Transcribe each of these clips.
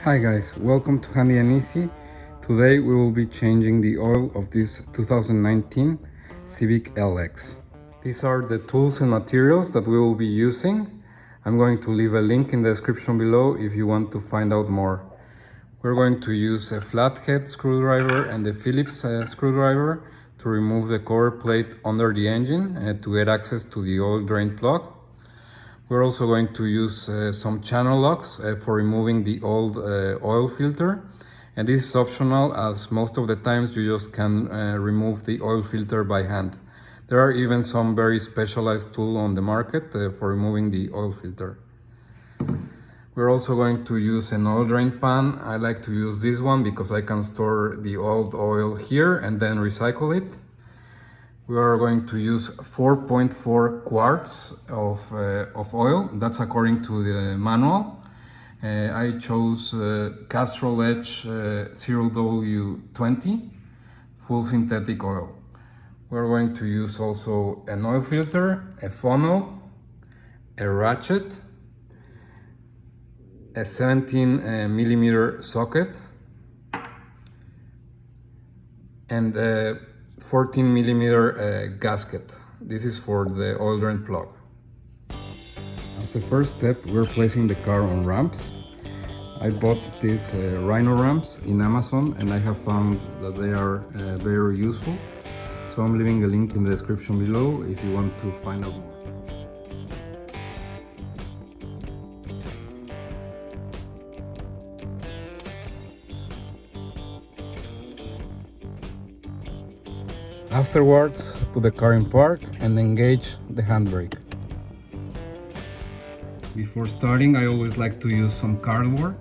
Hi guys, welcome to Handy and Easy. Today we will be changing the oil of this 2019 Civic LX. These are the tools and materials that we will be using. I'm going to leave a link in the description below if you want to find out more. We're going to use a flathead screwdriver and the Phillips screwdriver to remove the cover plate under the engine to get access to the oil drain plug. We're also going to use some channel locks for removing the old oil filter, and this is optional as most of the times you just can remove the oil filter by hand. There are even some very specialized tools on the market for removing the oil filter. We're also going to use an oil drain pan. I like to use this one because I can store the old oil here and then recycle it. We are going to use 4.4 quarts of oil. That's according to the manual. I chose Castrol Edge 0W20 full synthetic oil. We're going to use also an oil filter, a funnel, a ratchet, a 17 millimeter socket, and a 14 millimeter gasket. This is for the oil drain plug. As a first step, we're placing the car on ramps. I bought these Rhino ramps in Amazon and I have found that they are very useful. So I'm leaving a link in the description below if you want to find out more. Afterwards, put the car in park and engage the handbrake. Before starting, I always like to use some cardboard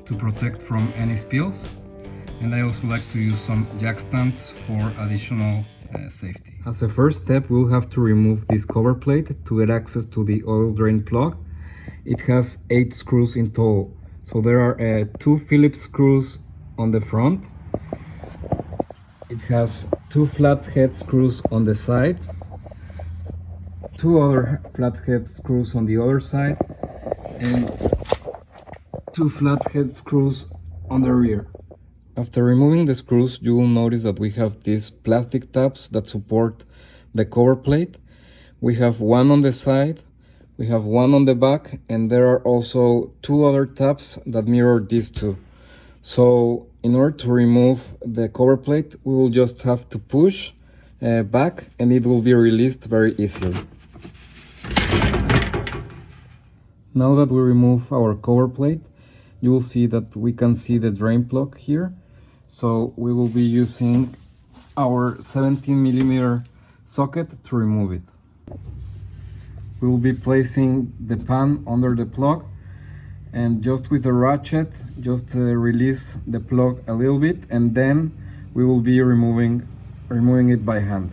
to protect from any spills, and I also like to use some jack stands for additional safety. As a first step, we'll have to remove this cover plate to get access to the oil drain plug. It has 8 screws in total, so there are 2 Phillips screws on the front. It has 2 flathead screws on the side, 2 other flathead screws on the other side, and 2 flathead screws on the rear. After removing the screws, you will notice that we have these plastic tabs that support the cover plate. We have one on the side, we have one on the back, and there are also 2 other tabs that mirror these two. So in order to remove the cover plate, we will just have to push back and it will be released very easily. Now that we remove our cover plate, you will see that we can see the drain plug here. So we will be using our 17 millimeter socket to remove it. We will be placing the pan under the plug, and just with the ratchet, just release the plug a little bit, and then we will be removing it by hand.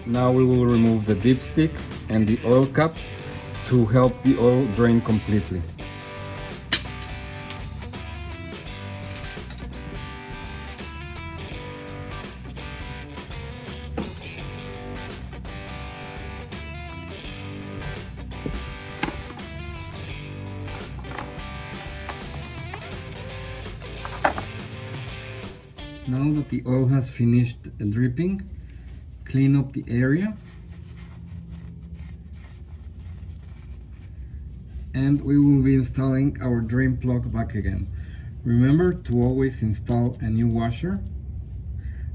Now we will remove the dipstick and the oil cap to help the oil drain completely. Now that the oil has finished dripping, clean up the area, and we will be installing our drain plug back again. Remember to always install a new washer.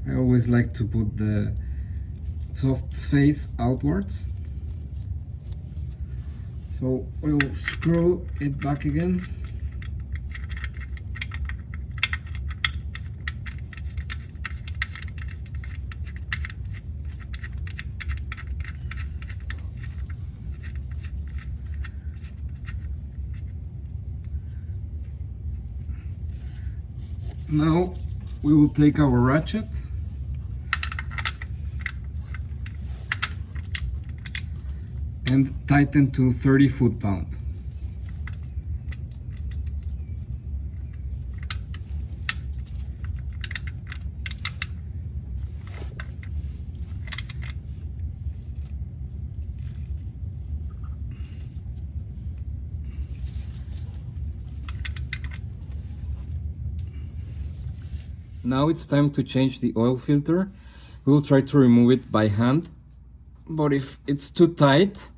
I always like to put the soft face outwards. So we'll screw it back again. Now we will take our ratchet and tighten to 30 foot-pound. Now it's time to change the oil filter. We will try to remove it by hand, but if it's too tight,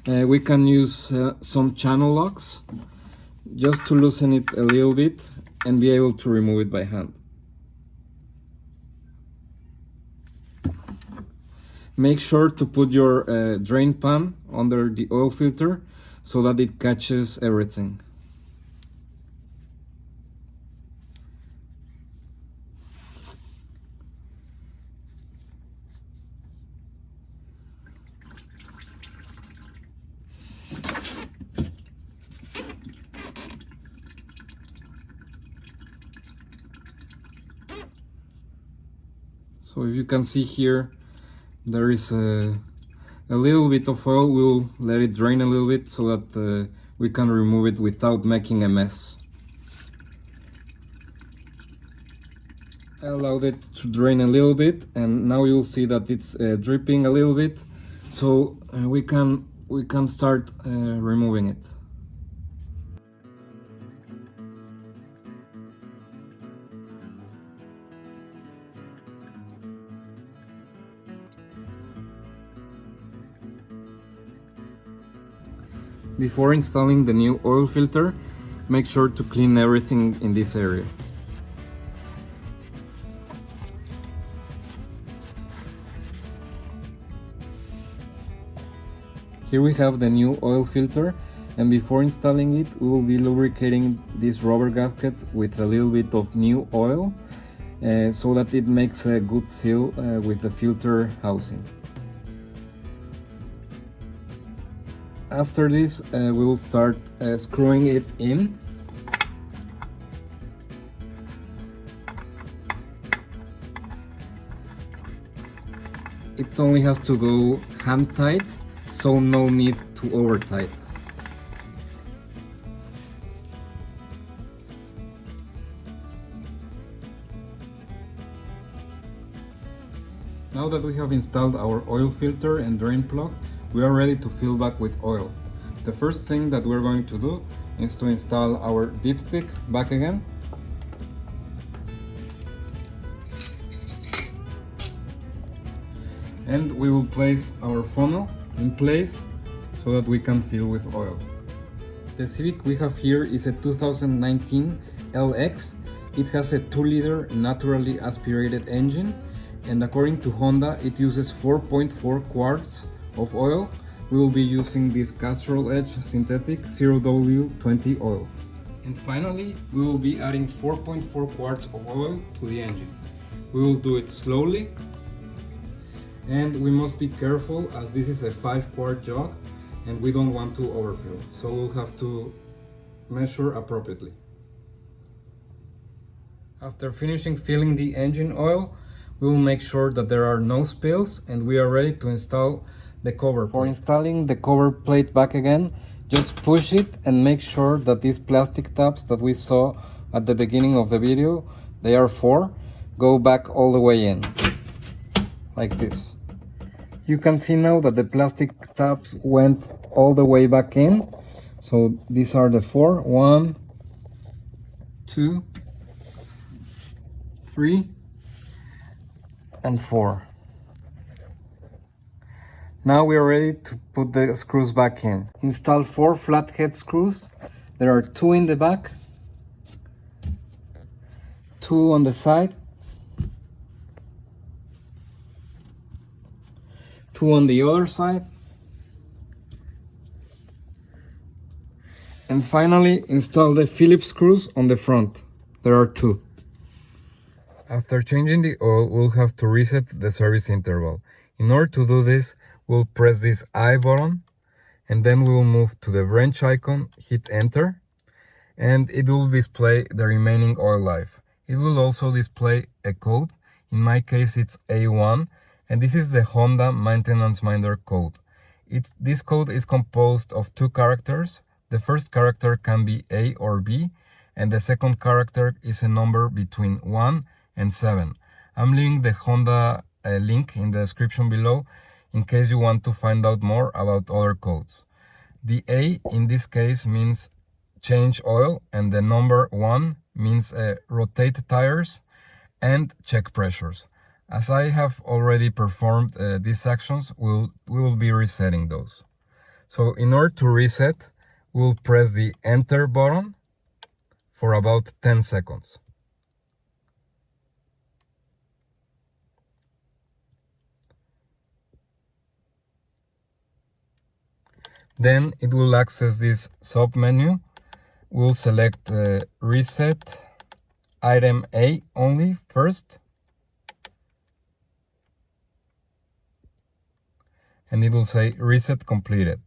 we can use some channel locks just to loosen it a little bit and be able to remove it by hand. Make sure to put your drain pan under the oil filter so that it catches everything. So if you can see here, there is a little bit of oil. We'll let it drain a little bit so that we can remove it without making a mess. I allowed it to drain a little bit, and now you'll see that it's dripping a little bit, so we can start removing it. Before installing the new oil filter, make sure to clean everything in this area. Here we have the new oil filter, and before installing it, we will be lubricating this rubber gasket with a little bit of new oil so that it makes a good seal with the filter housing. After this, we will start screwing it in. It only has to go hand tight, so no need to over tight. Now that we have installed our oil filter and drain plug, we are ready to fill back with oil. The first thing that we're going to do is to install our dipstick back again. And we will place our funnel in place so that we can fill with oil. The Civic we have here is a 2019 LX. It has a 2-liter naturally aspirated engine, and according to Honda it uses 4.4 quarts of oil. We will be using this Castrol Edge synthetic 0W20 oil. And finally, we will be adding 4.4 quarts of oil to the engine. We will do it slowly, and we must be careful as this is a 5-quart jug and we don't want to overfill, so we'll have to measure appropriately. After finishing filling the engine oil, we will make sure that there are no spills, and we are ready to install the cover plate. For installing the cover plate back again, just push it and make sure that these plastic tabs that we saw at the beginning of the video, they are 4, go back all the way in, like this. You can see now that the plastic tabs went all the way back in. So these are the 4, 1, 2, 3, and 4. Now we are ready to put the screws back in. Install 4 flathead screws. There are 2 in the back, 2 on the side, 2 on the other side, and finally install the Phillips screws on the front. There are 2. After changing the oil, we'll have to reset the service interval. In order to do this, we'll press this I button, and then we will move to the wrench icon, hit enter, and it will display the remaining oil life. it will also display a code. In my case, it's A1, and this is the Honda Maintenance Minder code. This code is composed of 2 characters. The first character can be A or B, and the second character is a number between 1 and 7. I'm leaving the Honda link in the description below in case you want to find out more about other codes. The A in this case means change oil, and the number 1 means rotate tires and check pressures. As I have already performed these actions, we will be resetting those. So in order to reset, we'll press the enter button for about 10 seconds. Then it will access this sub-menu. We'll select reset item A only first, and it will say reset completed.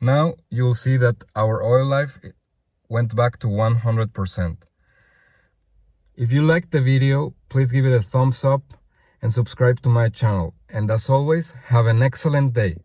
Now you will see that our oil life went back to 100%. If you liked the video, please give it a thumbs up and subscribe to my channel. And as always, have an excellent day.